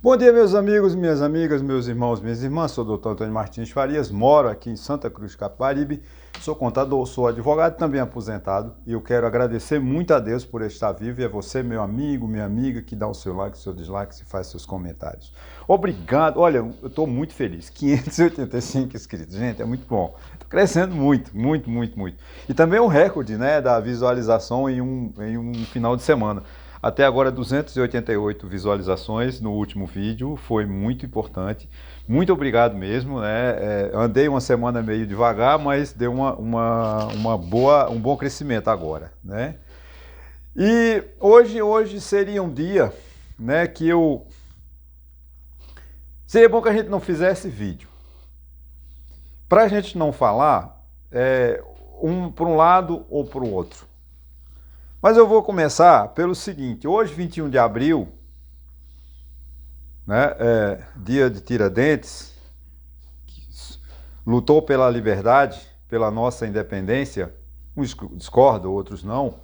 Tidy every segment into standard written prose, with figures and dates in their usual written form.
Bom dia, meus amigos, minhas amigas, meus irmãos, minhas irmãs. Sou o Dr. Antônio Martins Farias, moro aqui em Santa Cruz de Capibaribe, sou contador, sou advogado, também aposentado, e eu quero agradecer muito a Deus por estar vivo e a você, meu amigo, minha amiga, que dá o seu like, o seu dislike e faz seus comentários. Obrigado, olha, eu estou muito feliz, 585 inscritos, gente, é muito bom. Estou crescendo muito. E também um recorde, né, da visualização em um final de semana. Até agora 288 visualizações no último vídeo, foi muito importante. Muito obrigado mesmo, né? Andei uma semana meio devagar, mas deu um bom crescimento agora, né? E hoje seria um dia, né, que seria bom que a gente não fizesse vídeo. Para a gente não falar por um lado ou para o outro. Mas eu vou começar pelo seguinte: hoje, 21 de abril, né, dia de Tiradentes, que lutou pela liberdade, pela nossa independência. Uns discordam, outros não.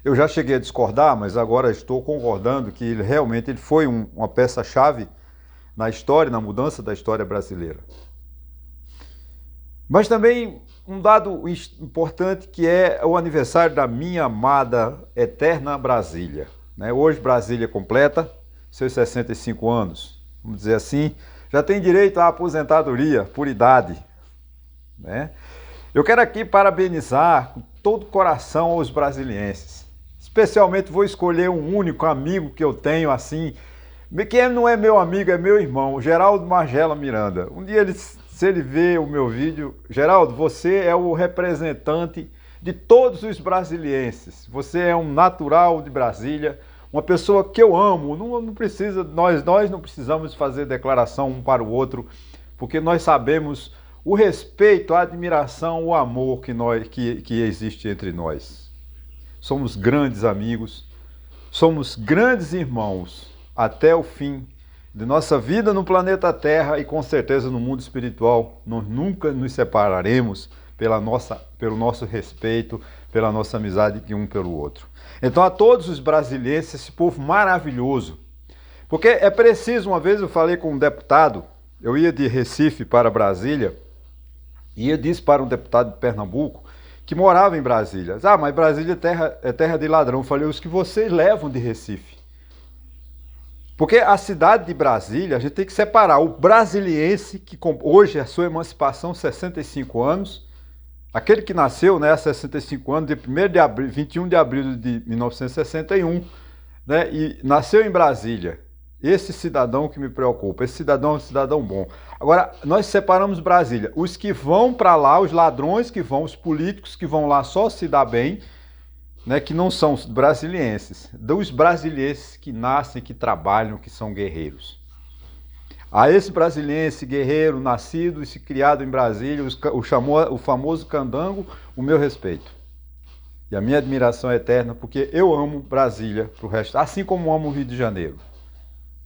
Eu já cheguei a discordar, mas agora estou concordando que ele realmente foi uma peça-chave na história, na mudança da história brasileira. Mas também um dado importante, que é o aniversário da minha amada eterna Brasília, né? Hoje Brasília completa seus 65 anos, vamos dizer assim, já tem direito à aposentadoria por idade, né? Eu quero aqui parabenizar com todo o coração aos brasilienses. Especialmente vou escolher um único amigo que eu tenho assim, que não é meu amigo, é meu irmão, Geraldo Magela Miranda. Um dia se ele vê o meu vídeo: Geraldo, você é o representante de todos os brasilienses. Você é um natural de Brasília, uma pessoa que eu amo. Não precisa, nós não precisamos fazer declaração um para o outro, porque nós sabemos o respeito, a admiração, o amor que existe entre nós. Somos grandes amigos, somos grandes irmãos até o fim de nossa vida no planeta Terra, e com certeza no mundo espiritual nós nunca nos separaremos pelo nosso respeito, pela nossa amizade um pelo outro. Então, a todos os brasileiros, esse povo maravilhoso, porque é preciso, uma vez eu falei com um deputado, eu ia de Recife para Brasília, e eu disse para um deputado de Pernambuco que morava em Brasília: mas Brasília é terra de ladrão. Eu falei: os que vocês levam de Recife. Porque a cidade de Brasília, a gente tem que separar o brasiliense, que hoje é a sua emancipação, 65 anos, aquele que nasceu, né, há 65 anos, de 21 de abril de 1961, né, e nasceu em Brasília. Esse cidadão que me preocupa, esse cidadão é um cidadão bom. Agora, nós separamos Brasília: os que vão para lá, os ladrões que vão, os políticos que vão lá só se dar bem, né, que não são os brasilienses, dos brasilienses que nascem, que trabalham, que são guerreiros. A esse brasiliense guerreiro, nascido e se criado em Brasília, o famoso candango, o meu respeito. E a minha admiração é eterna, porque eu amo Brasília pro resto, assim como amo o Rio de Janeiro.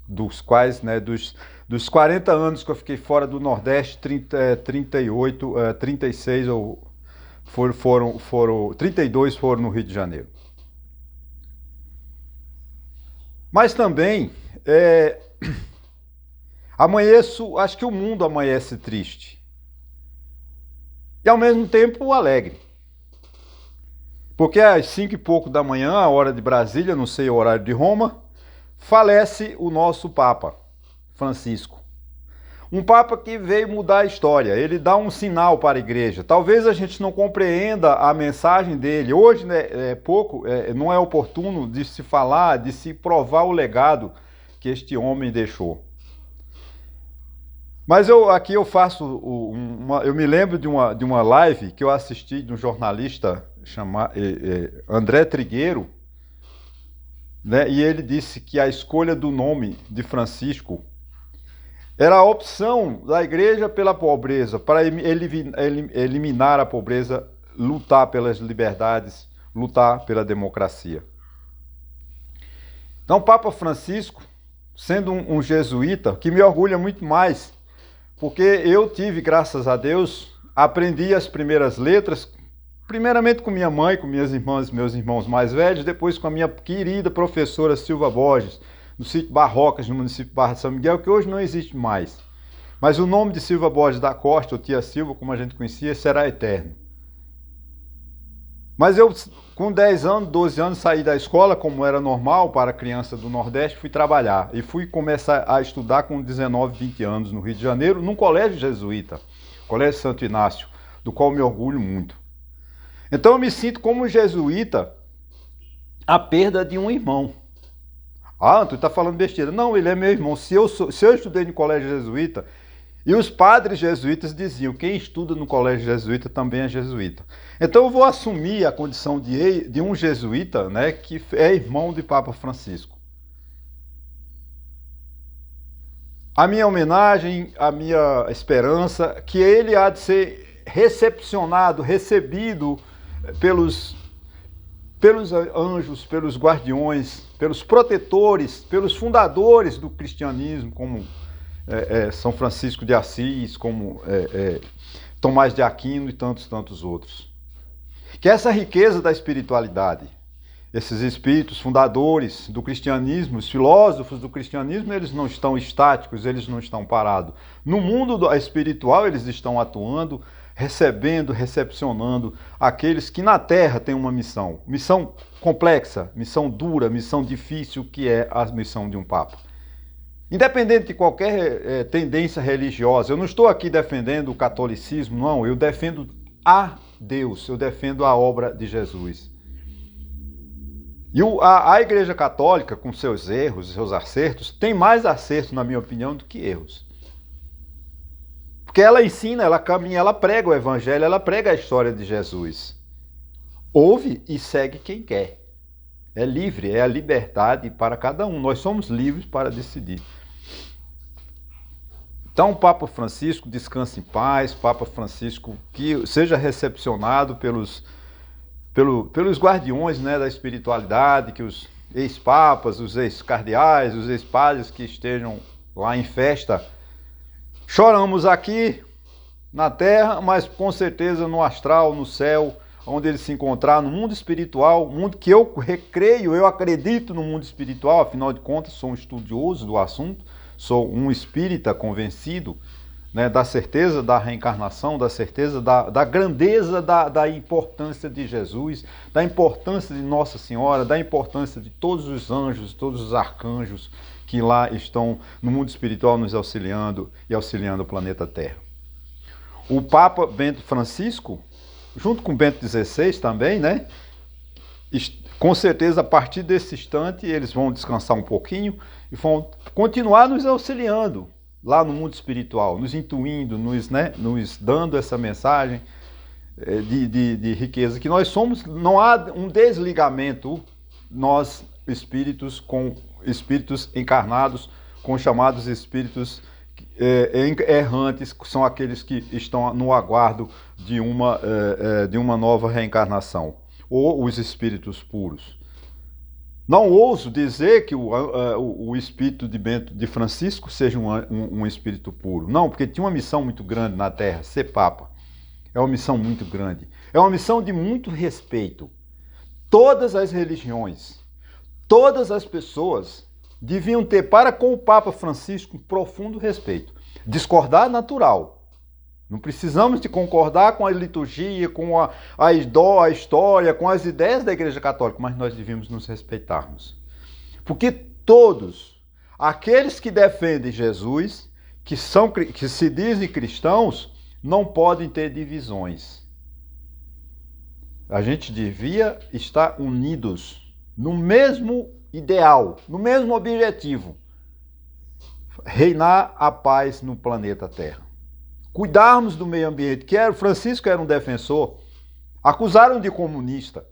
Dos quais, né, dos 40 anos que eu fiquei fora do Nordeste, 38, 36 ou 32 foram no Rio de Janeiro. Mas também acho que o mundo amanhece triste e ao mesmo tempo alegre, porque às 5 e pouco da manhã, a hora de Brasília, não sei o horário de Roma, falece o nosso Papa Francisco. Um Papa que veio mudar a história. Ele dá um sinal para a igreja. Talvez a gente não compreenda a mensagem dele. Hoje, né, não é oportuno de se falar, de se provar o legado que este homem deixou. Mas aqui eu faço eu me lembro de uma live que eu assisti de um jornalista chamado André Trigueiro, né, e ele disse que a escolha do nome de Francisco era a opção da igreja pela pobreza, para eliminar a pobreza, lutar pelas liberdades, lutar pela democracia. Então, Papa Francisco, sendo um jesuíta, que me orgulha muito mais, porque eu tive, graças a Deus, aprendi as primeiras letras, primeiramente com minha mãe, com minhas irmãs e meus irmãos mais velhos, depois com a minha querida professora Silva Borges, no sítio Barrocas, no município de Barra de São Miguel, que hoje não existe mais. Mas o nome de Silva Borges da Costa, ou Tia Silva, como a gente conhecia, será eterno. Mas eu, com 10 anos, 12 anos, saí da escola, como era normal para criança do Nordeste, fui trabalhar. E fui começar a estudar com 19, 20 anos no Rio de Janeiro, num colégio jesuíta, Colégio Santo Inácio, do qual me orgulho muito. Então eu me sinto como jesuíta a perda de um irmão. Ah, tu está falando besteira. Não, ele é meu irmão. Se eu estudei no colégio jesuíta, e os padres jesuítas diziam, quem estuda no colégio jesuíta também é jesuíta. Então eu vou assumir a condição de um jesuíta, né, que é irmão de Papa Francisco. A minha homenagem, a minha esperança, que ele há de ser recepcionado, recebido pelos anjos, pelos guardiões, pelos protetores, pelos fundadores do cristianismo, como São Francisco de Assis, como Tomás de Aquino e tantos outros. Que essa riqueza da espiritualidade, esses espíritos fundadores do cristianismo, os filósofos do cristianismo, eles não estão estáticos, eles não estão parados. No mundo espiritual, eles estão atuando, recebendo, recepcionando aqueles que na Terra têm uma missão. Missão complexa, missão dura, missão difícil, que é a missão de um Papa. Independente de qualquer tendência religiosa, eu não estou aqui defendendo o catolicismo, não, eu defendo a Deus, eu defendo a obra de Jesus. E a Igreja Católica, com seus erros, seus acertos, tem mais acertos, na minha opinião, do que erros. Porque ela ensina, ela caminha, ela prega o Evangelho, ela prega a história de Jesus. Ouve e segue quem quer. É livre, é a liberdade para cada um. Nós somos livres para decidir. Então, o Papa Francisco descanse em paz, Papa Francisco que seja recepcionado pelos guardiões, né, da espiritualidade, que os ex-papas, os ex-cardeais, os ex-padres que estejam lá em festa. Choramos aqui na terra, mas com certeza no astral, no céu, onde ele se encontrar, no mundo espiritual, mundo que eu recreio, eu acredito no mundo espiritual, afinal de contas sou um estudioso do assunto, sou um espírita convencido, né, da certeza da reencarnação, da certeza da grandeza da importância de Jesus, da importância de Nossa Senhora, da importância de todos os anjos, todos os arcanjos que lá estão no mundo espiritual nos auxiliando e auxiliando o planeta Terra. O Papa Bento Francisco, junto com Bento XVI também, né? Com certeza, a partir desse instante, eles vão descansar um pouquinho e vão continuar nos auxiliando lá no mundo espiritual, nos intuindo, nos dando essa mensagem de riqueza, que nós somos, não há um desligamento, nós espíritos com espíritos encarnados, com chamados espíritos errantes, que são aqueles que estão no aguardo de uma nova reencarnação, ou os espíritos puros. Não ouso dizer que o espírito de Francisco seja um espírito puro. Não, porque tinha uma missão muito grande na Terra, ser Papa. É uma missão muito grande. É uma missão de muito respeito. Todas as religiões, todas as pessoas deviam ter para com o Papa Francisco um profundo respeito. Discordar é natural. Não precisamos de concordar com a liturgia, com a história, com as ideias da Igreja Católica, mas nós devíamos nos respeitarmos. Porque todos, aqueles que defendem Jesus, que se dizem cristãos, não podem ter divisões. A gente devia estar unidos no mesmo ideal, no mesmo objetivo: reinar a paz no planeta Terra. Cuidarmos do meio ambiente, Francisco era um defensor, acusaram de comunista,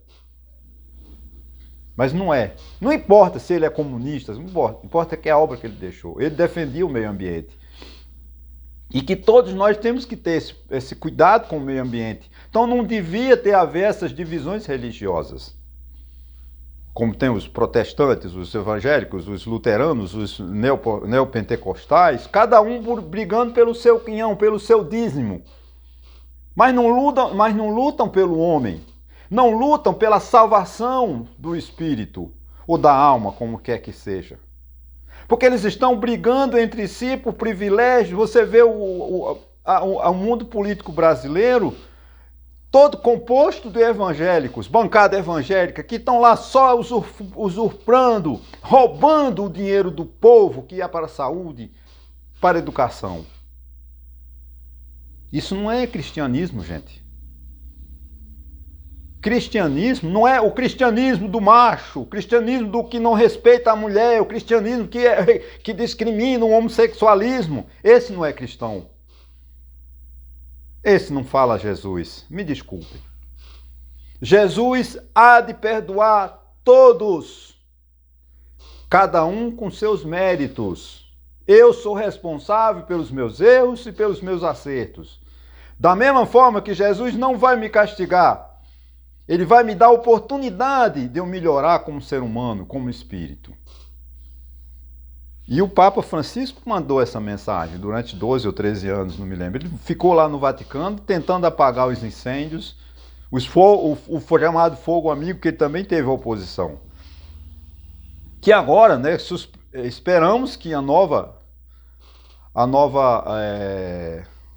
mas não é. Não importa se ele é comunista, não importa que é a obra que ele deixou. Ele defendia o meio ambiente. E que todos nós temos que ter esse cuidado com o meio ambiente. Então não devia ter haver essas divisões religiosas. Como tem os protestantes, os evangélicos, os luteranos, os neopentecostais, cada um brigando pelo seu quinhão, pelo seu dízimo. Mas não lutam pelo homem. Não lutam pela salvação do espírito ou da alma, como quer que seja. Porque eles estão brigando entre si por privilégios. Você vê o mundo político brasileiro todo composto de evangélicos, bancada evangélica, que estão lá só usurpando, roubando o dinheiro do povo que ia para a saúde, para a educação. Isso não é cristianismo, gente. Cristianismo não é o cristianismo do macho, o cristianismo do que não respeita a mulher, o cristianismo que discrimina o homossexualismo. Esse não é cristão. Esse não fala Jesus. Me desculpem. Jesus há de perdoar todos, cada um com seus méritos. Eu sou responsável pelos meus erros e pelos meus acertos. Da mesma forma que Jesus não vai me castigar, ele vai me dar a oportunidade de eu melhorar como ser humano, como espírito. E o Papa Francisco mandou essa mensagem durante 12 ou 13 anos, não me lembro. Ele ficou lá no Vaticano tentando apagar os incêndios, o chamado fogo amigo, que ele também teve oposição. Que agora, né, esperamos que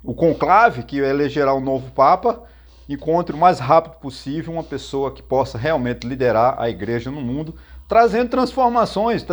o conclave que elegerá o novo Papa encontre o mais rápido possível uma pessoa que possa realmente liderar a igreja no mundo, trazendo transformações,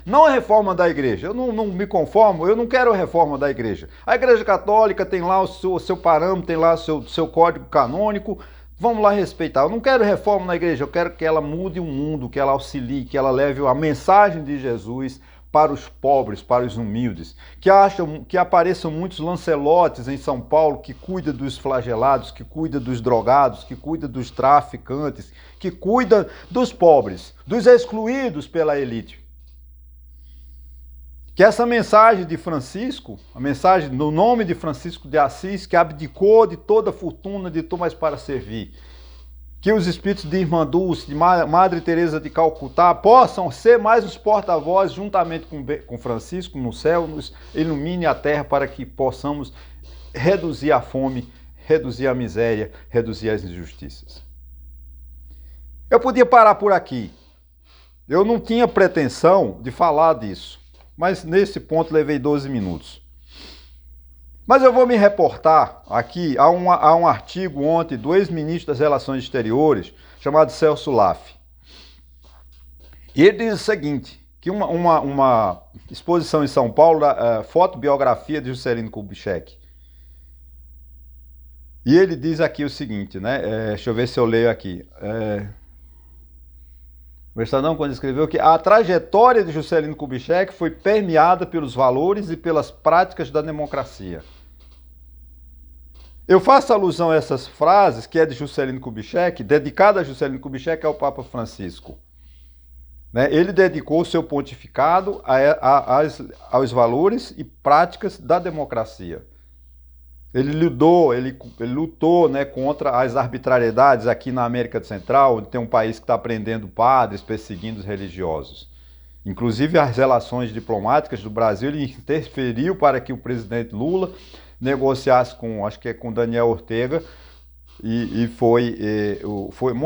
não a reforma da igreja. Eu não me conformo, eu não quero a reforma da igreja. A igreja católica tem lá o seu parâmetro, tem lá o seu código canônico, vamos lá respeitar. Eu não quero reforma na igreja, eu quero que ela mude o mundo, que ela auxilie, que ela leve a mensagem de Jesus para os pobres, para os humildes, que apareçam muitos Lancelotes em São Paulo, que cuida dos flagelados, que cuida dos drogados, que cuida dos traficantes, que cuida dos pobres, dos excluídos pela elite. Que essa mensagem de Francisco, a mensagem no nome de Francisco de Assis, que abdicou de toda a fortuna, de tudo mais para servir, que os espíritos de Irmã Dulce, de Madre Teresa de Calcutá, possam ser mais os porta-vozes, juntamente com Francisco, no céu, nos ilumine a terra para que possamos reduzir a fome, reduzir a miséria, reduzir as injustiças. Eu podia parar por aqui. Eu não tinha pretensão de falar disso, mas nesse ponto levei 12 minutos. Mas eu vou me reportar aqui a um artigo ontem do ex-ministro das Relações Exteriores, chamado Celso Laffi. E ele diz o seguinte, que uma exposição em São Paulo, da fotobiografia de Juscelino Kubitschek. E ele diz aqui o seguinte, né? Deixa eu ver se eu leio aqui. O Estadão, quando escreveu que a trajetória de Juscelino Kubitschek foi permeada pelos valores e pelas práticas da democracia. Eu faço alusão a essas frases, que é de Juscelino Kubitschek, dedicada a Juscelino Kubitschek ao Papa Francisco. Ele dedicou o seu pontificado aos valores e práticas da democracia. Ele lutou, né, contra as arbitrariedades aqui na América Central, onde tem um país que está prendendo padres, perseguindo os religiosos. Inclusive as relações diplomáticas do Brasil, ele interferiu para que o presidente Lula negociasse com Daniel Ortega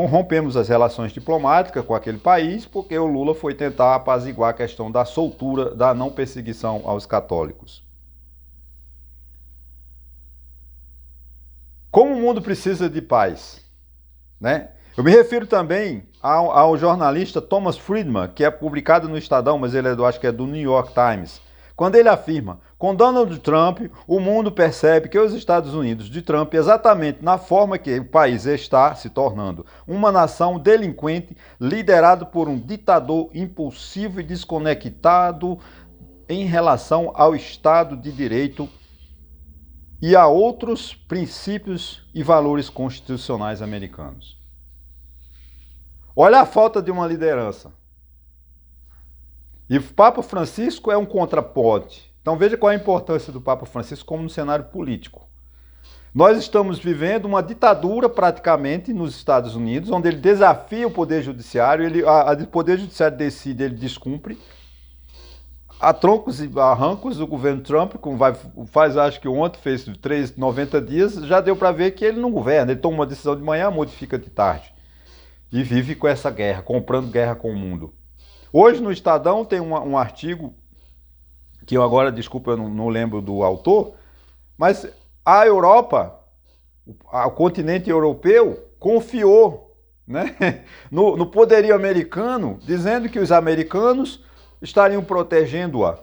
rompemos as relações diplomáticas com aquele país porque o Lula foi tentar apaziguar a questão da soltura, da não perseguição aos católicos. Como o mundo precisa de paz, né? Eu me refiro também ao jornalista Thomas Friedman, que é publicado no Estadão, mas ele acho que é do New York Times, quando ele afirma: com Donald Trump, o mundo percebe que os Estados Unidos de Trump, exatamente na forma que o país está se tornando, uma nação delinquente liderada por um ditador impulsivo e desconectado em relação ao Estado de Direito e a outros princípios e valores constitucionais americanos. Olha a falta de uma liderança. E o Papa Francisco é um contraponto. Então veja qual é a importância do Papa Francisco como no cenário político. Nós estamos vivendo uma ditadura praticamente nos Estados Unidos, onde ele desafia o Poder Judiciário, o Poder Judiciário decide, ele descumpre. A troncos e arrancos, o governo Trump, acho que ontem, fez 90 dias, já deu para ver que ele não governa. Ele toma uma decisão de manhã, modifica de tarde. E vive com essa guerra, comprando guerra com o mundo. Hoje no Estadão tem um artigo que eu agora, desculpa, eu não lembro do autor, mas a Europa, o continente europeu, confiou, né, no poderio americano, dizendo que os americanos estariam protegendo-a.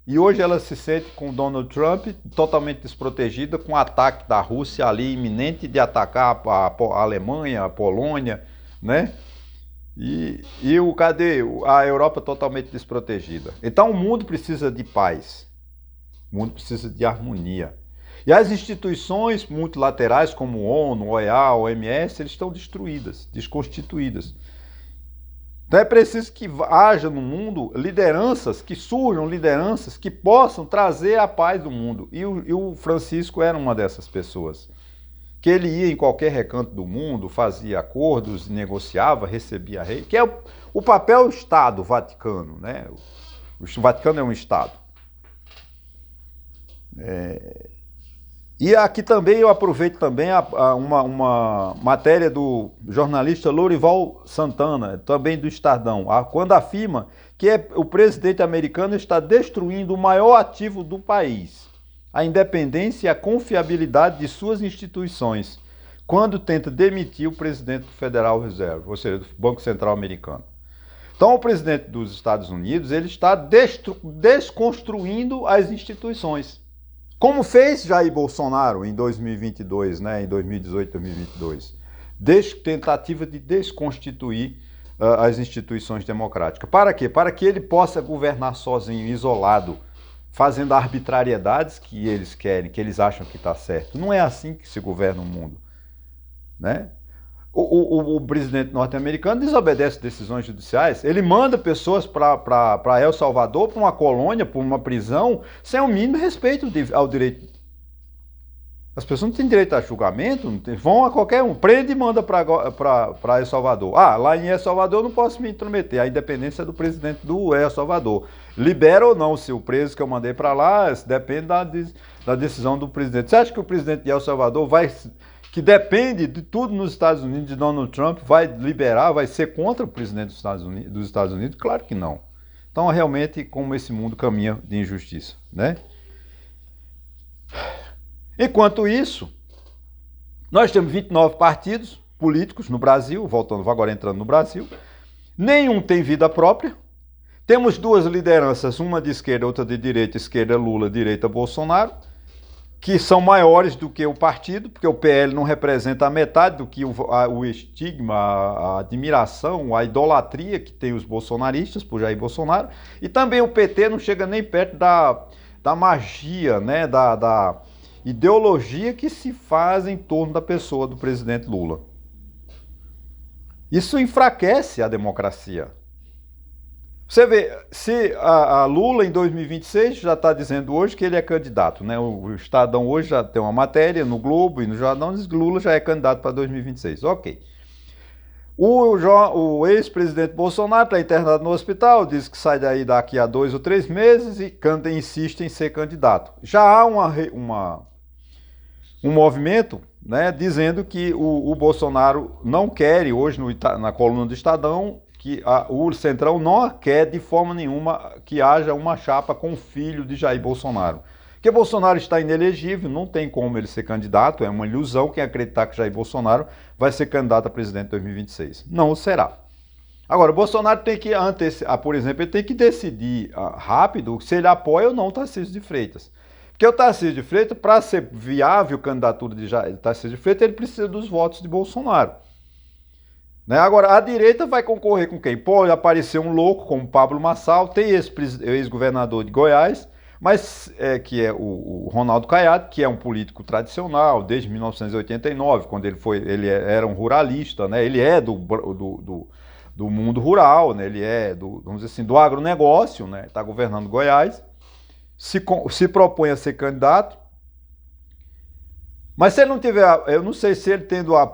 E hoje ela se sente com Donald Trump totalmente desprotegida, com o ataque da Rússia ali iminente de atacar a Alemanha, a Polônia, né? Cadê a Europa totalmente desprotegida? Então o mundo precisa de paz, o mundo precisa de harmonia. E as instituições multilaterais como ONU, OEA, OMS, eles estão destruídas, desconstituídas. Então é preciso que haja no mundo lideranças, que surjam lideranças que possam trazer a paz do mundo. E o Francisco era uma dessas pessoas. Que ele ia em qualquer recanto do mundo, fazia acordos, negociava, recebia rei, que é o papel Estado Vaticano, né? O Vaticano é um Estado. E aqui também eu aproveito também uma matéria do jornalista Lorival Santana, também do Estadão, quando afirma que o presidente americano está destruindo o maior ativo do país, a independência e a confiabilidade de suas instituições, quando tenta demitir o presidente do Federal Reserve, ou seja, do Banco Central Americano. Então o presidente dos Estados Unidos ele está desconstruindo as instituições. Como fez Jair Bolsonaro em 2022, né, em 2018, 2022, tentativa de desconstituir as instituições democráticas. Para quê? Para que ele possa governar sozinho, isolado, fazendo arbitrariedades que eles querem, que eles acham que está certo. Não é assim que se governa o mundo, né? O presidente norte-americano desobedece decisões judiciais, ele manda pessoas para El Salvador, para uma colônia, para uma prisão, sem o mínimo respeito ao direito. As pessoas não têm direito a julgamento, vão a qualquer um, prende e manda para El Salvador. Lá em El Salvador eu não posso me intrometer, a independência é do presidente do El Salvador. Libera ou não, se o preso que eu mandei para lá, depende da decisão do presidente. Você acha que o presidente de El Salvador que depende de tudo nos Estados Unidos, de Donald Trump, vai liberar, vai ser contra o presidente dos Estados Unidos? Claro que não. Então, realmente, como esse mundo caminha de injustiça, né? Enquanto isso, nós temos 29 partidos políticos no Brasil, agora entrando no Brasil, nenhum tem vida própria, temos duas lideranças, uma de esquerda, outra de direita, esquerda Lula, direita Bolsonaro, que são maiores do que o partido, porque o PL não representa a metade do que o estigma, a admiração, a idolatria que tem os bolsonaristas por Jair Bolsonaro, e também o PT não chega nem perto da magia, né, da ideologia que se faz em torno da pessoa do presidente Lula. Isso enfraquece a democracia. Você vê, se a Lula em 2026 já está dizendo hoje que ele é candidato, né? O Estadão hoje já tem uma matéria no Globo e no Jornal diz que Lula já é candidato para 2026. Ok. O ex-presidente Bolsonaro está internado no hospital, diz que sai daí daqui a 2 ou 3 meses e insiste em ser candidato. Já há um movimento, né, dizendo que o Bolsonaro não quer, hoje na coluna do Estadão, que o Centrão não quer de forma nenhuma que haja uma chapa com o filho de Jair Bolsonaro. Porque Bolsonaro está inelegível, não tem como ele ser candidato, é uma ilusão quem acreditar que Jair Bolsonaro vai ser candidato a presidente em 2026. Não será. Agora, Bolsonaro tem que, por exemplo, ele tem que decidir rápido se ele apoia ou não o Tarcísio de Freitas. Porque o Tarcísio de Freitas, para ser viável a candidatura de Tarcísio de Freitas, ele precisa dos votos de Bolsonaro. Né? Agora, a direita vai concorrer com quem? Pode aparecer um louco como Pablo Marçal, tem esse ex-governador de Goiás, mas que é o Ronaldo Caiado, que é um político tradicional desde 1989, quando ele era um ruralista, né? Ele é do mundo rural, né? Ele é vamos dizer assim, do agronegócio, né? Está governando Goiás, se propõe a ser candidato. Mas se ele não tiver, eu não sei se ele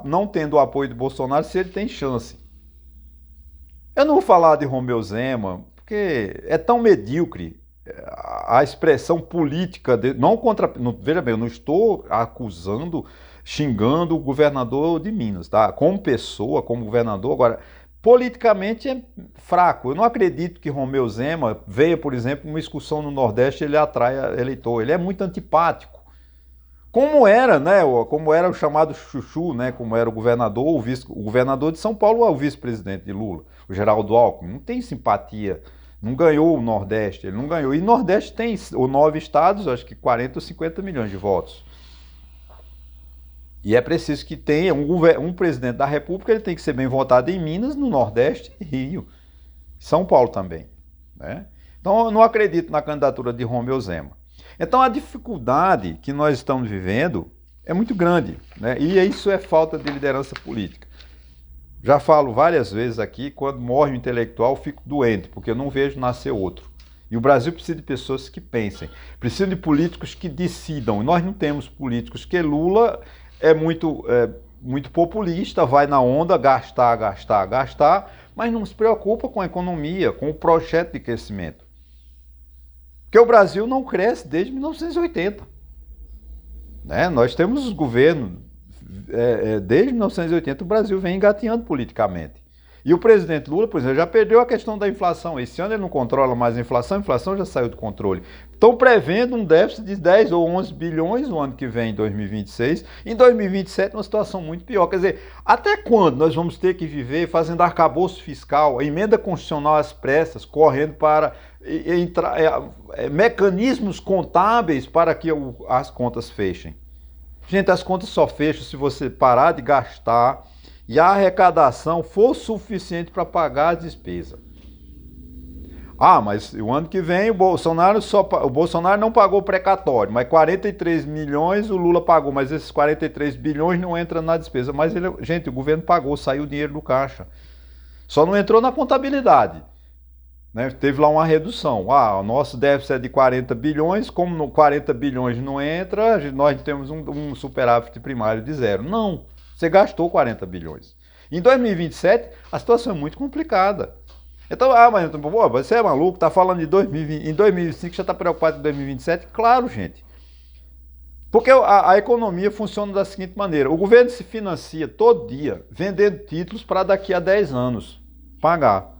não tendo o apoio de Bolsonaro, se ele tem chance. Eu não vou falar de Romeu Zema, porque é tão medíocre a expressão política dele. Veja bem, eu não estou acusando, xingando o governador de Minas, tá? Como pessoa, como governador. Agora, politicamente é fraco. Eu não acredito que Romeu Zema veja, por exemplo, uma excursão no Nordeste e ele atraia eleitor. Ele é muito antipático. Como era, né? Como era o chamado Chuchu, né? Como era o governador, o governador de São Paulo é o vice-presidente de Lula, o Geraldo Alckmin. Não tem simpatia, não ganhou o Nordeste, ele não ganhou. E o Nordeste tem 9 estados, acho que 40 ou 50 milhões de votos. E é preciso que tenha um presidente da República, ele tem que ser bem votado em Minas, no Nordeste e Rio. São Paulo também, né? Então eu não acredito na candidatura de Romeu Zema. Então a dificuldade que nós estamos vivendo é muito grande, né? E isso é falta de liderança política. Já falo várias vezes aqui, quando morre um intelectual, eu fico doente, porque eu não vejo nascer outro. E o Brasil precisa de pessoas que pensem, precisa de políticos que decidam. E nós não temos políticos, que Lula é muito populista, vai na onda, gastar, mas não se preocupa com a economia, com o projeto de crescimento. Porque o Brasil não cresce desde 1980. Né? Nós temos os governos, desde 1980 o Brasil vem engatinhando politicamente. E o presidente Lula, por exemplo, já perdeu a questão da inflação. Esse ano ele não controla mais a inflação já saiu do controle. Estão prevendo um déficit de 10 ou 11 bilhões no ano que vem, em 2026. Em 2027, uma situação muito pior. Quer dizer, até quando nós vamos ter que viver fazendo arcabouço fiscal, emenda constitucional às pressas, correndo para mecanismos contábeis para que as contas fechem? Gente, as contas só fecham se você parar de gastar e a arrecadação for suficiente para pagar a despesa. Ah, mas o ano que vem o Bolsonaro não pagou precatório, mas 43 milhões o Lula pagou, mas esses 43 bilhões não entram na despesa. Mas, gente, o governo pagou, saiu o dinheiro do caixa. Só não entrou na contabilidade. Né? Teve lá uma redução. Ah, o nosso déficit é de 40 bilhões, como 40 bilhões não entra, nós temos um superávit primário de zero. Não. Você gastou 40 bilhões. Em 2027, a situação é muito complicada. Então, mas você é maluco, está falando de 2020, em 2025 já está preocupado com 2027? Claro, gente. Porque a economia funciona da seguinte maneira. O governo se financia todo dia vendendo títulos para daqui a 10 anos pagar.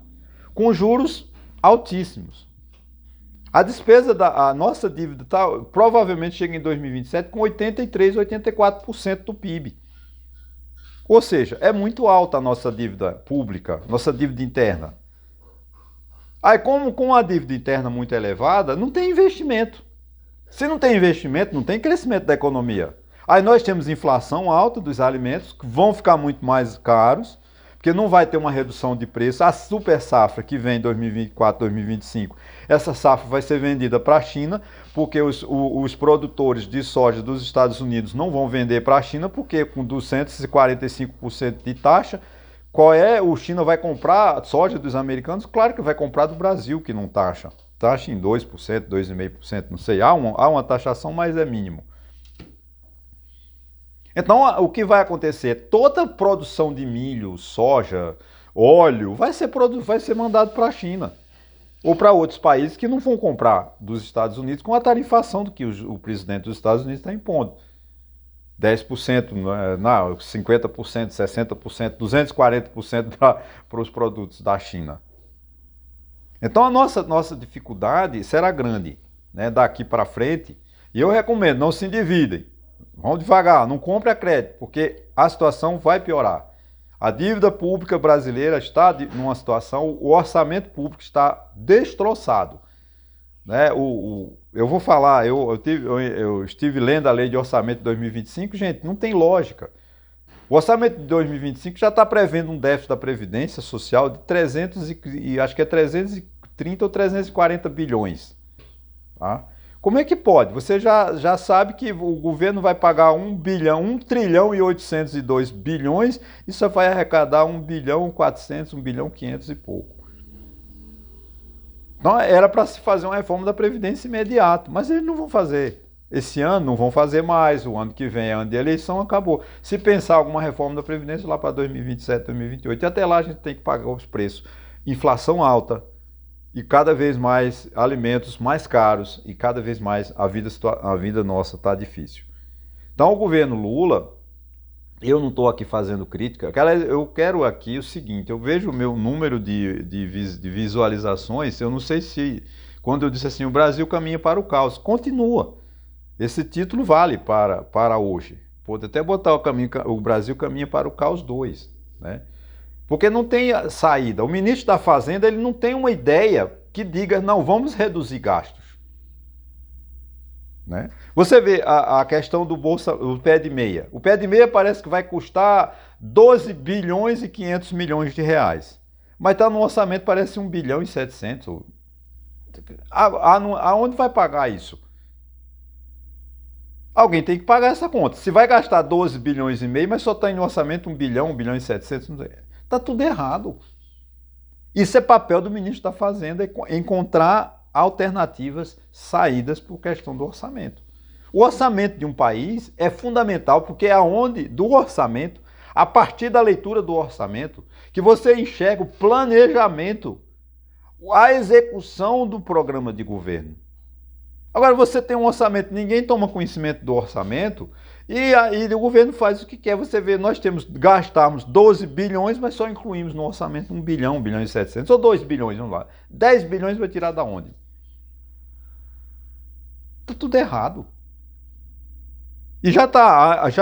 Com juros altíssimos. A nossa dívida provavelmente chega em 2027 com 83%, 84% do PIB. Ou seja, é muito alta a nossa dívida pública, nossa dívida interna. Aí, como com a dívida interna muito elevada, não tem investimento. Se não tem investimento, não tem crescimento da economia. Aí nós temos inflação alta dos alimentos, que vão ficar muito mais caros, porque não vai ter uma redução de preço. A super safra que vem em 2024, 2025, essa safra vai ser vendida para a China, porque os produtores de soja dos Estados Unidos não vão vender para a China, porque com 245% de taxa, o China vai comprar soja dos americanos? Claro que vai comprar do Brasil, que não taxa. Taxa em 2%, 2,5%, não sei. Há uma taxação, mas é mínimo. Então, o que vai acontecer? Toda produção de milho, soja, óleo, vai ser mandado para a China. Ou para outros países que não vão comprar dos Estados Unidos com a tarifação do que o presidente dos Estados Unidos está impondo. 10%, não, 50%, 60%, 240% para os produtos da China. Então a nossa dificuldade será grande, né, daqui para frente. E eu recomendo, não se endividem. Vão devagar, não compre a crédito, porque a situação vai piorar. A dívida pública brasileira está numa situação, o orçamento público está destroçado. Né? Eu vou falar, eu estive lendo a lei de orçamento de 2025, gente, não tem lógica. O orçamento de 2025 já está prevendo um déficit da Previdência Social de 330 ou 340 bilhões. Tá? Como é que pode? Você já sabe que o governo vai pagar 1 trilhão e 802 bilhões e só vai arrecadar 1 bilhão 400, 1 bilhão 500 e pouco. Então era para se fazer uma reforma da Previdência imediato, mas eles não vão fazer. Esse ano não vão fazer mais, o ano que vem é ano de eleição, acabou. Se pensar alguma reforma da Previdência lá para 2027, 2028, e até lá a gente tem que pagar os preços. Inflação alta e cada vez mais alimentos mais caros e cada vez mais a vida nossa está difícil. Então o governo Lula, Eu não estou aqui fazendo crítica. Cara, eu quero aqui o seguinte, eu vejo o meu número de visualizações, eu não sei se, quando eu disse assim, o Brasil caminha para o caos, continua. Esse título vale para hoje. Pode até botar o Brasil caminha para o caos 2, né? Porque não tem saída. O ministro da Fazenda ele não tem uma ideia que diga, não, vamos reduzir gastos. Né? Você vê a questão do o pé de meia. O pé de meia parece que vai custar 12 bilhões e 500 milhões de reais. Mas está no orçamento, parece 1 bilhão e 700. Aonde vai pagar isso? Alguém tem que pagar essa conta. Se vai gastar 12 bilhões e meio, mas só está no orçamento 1 bilhão e 700, está tudo errado. Isso é papel do ministro da Fazenda, encontrar alternativas, saídas por questão do orçamento. O orçamento de um país é fundamental porque é aonde, do orçamento, a partir da leitura do orçamento, que você enxerga o planejamento, a execução do programa de governo. Agora você tem um orçamento, ninguém toma conhecimento do orçamento e aí o governo faz o que quer. Você vê, nós gastamos 12 bilhões, mas só incluímos no orçamento 1 bilhão, 1 bilhão e 700, ou 2 bilhões, vamos lá. 10 bilhões vai tirar da onde? Está tudo errado. E já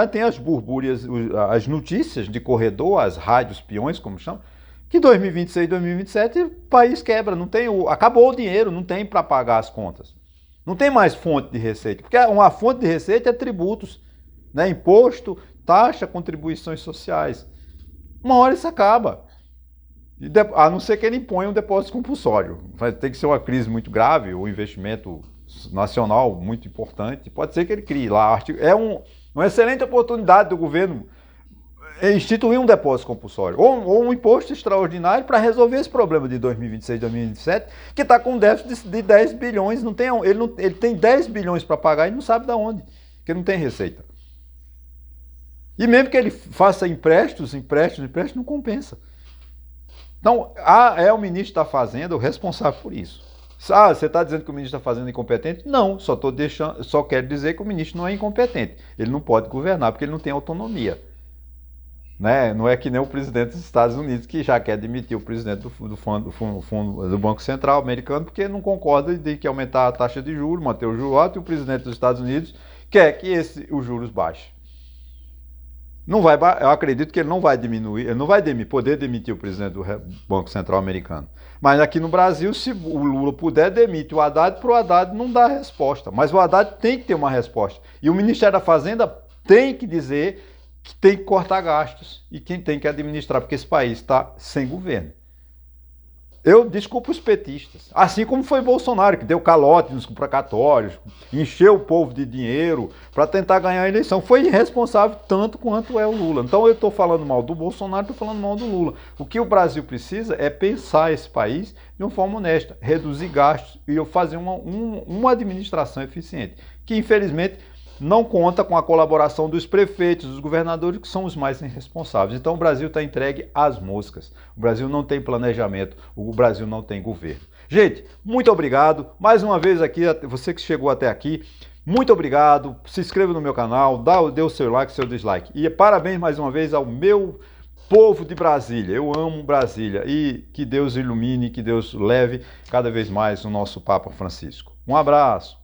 tem as burbúrias, as notícias de corredor, as rádios peões, como chamam, que 2026, 2027 o país quebra, não tem acabou o dinheiro, não tem para pagar as contas. Não tem mais fonte de receita, porque uma fonte de receita é tributos, né? Imposto, taxa, contribuições sociais. Uma hora isso acaba. A não ser que ele imponha um depósito compulsório. Tem que ser uma crise muito grave, ou um investimento nacional muito importante. Pode ser que ele crie lá. É uma excelente oportunidade do governo instituir um depósito compulsório ou um imposto extraordinário para resolver esse problema de 2026, 2027, que está com um déficit de 10 bilhões. Ele tem 10 bilhões para pagar e não sabe de onde, porque não tem receita. E mesmo que ele faça empréstimos, não compensa. Então, é o ministro da Fazenda o responsável por isso. Você está dizendo que o ministro da Fazenda é incompetente? Não, só quero dizer que o ministro não é incompetente. Ele não pode governar porque ele não tem autonomia. Né? Não é que nem o presidente dos Estados Unidos, que já quer demitir o presidente do Banco Central americano, porque não concorda de que aumentar a taxa de juros, manter o juro alto, e o presidente dos Estados Unidos quer que os juros baixem. Eu acredito que ele não vai diminuir, ele não vai poder demitir o presidente do Banco Central americano. Mas aqui no Brasil, se o Lula puder, demite o Haddad, para o Haddad não dar resposta. Mas o Haddad tem que ter uma resposta. E o Ministério da Fazenda tem que dizer que tem que cortar gastos e quem tem que administrar, porque esse país está sem governo. Eu desculpo os petistas, assim como foi Bolsonaro, que deu calote nos precatórios, encheu o povo de dinheiro para tentar ganhar a eleição. Foi irresponsável tanto quanto é o Lula. Então eu estou falando mal do Bolsonaro, estou falando mal do Lula. O que o Brasil precisa é pensar esse país de uma forma honesta, reduzir gastos e fazer uma administração eficiente, que infelizmente não conta com a colaboração dos prefeitos, dos governadores, que são os mais irresponsáveis. Então o Brasil está entregue às moscas. O Brasil não tem planejamento, o Brasil não tem governo. Gente, muito obrigado. Mais uma vez aqui, você que chegou até aqui, muito obrigado. Se inscreva no meu canal, dê o seu like, seu dislike. E parabéns mais uma vez ao meu povo de Brasília. Eu amo Brasília e que Deus ilumine, que Deus leve cada vez mais o nosso Papa Francisco. Um abraço.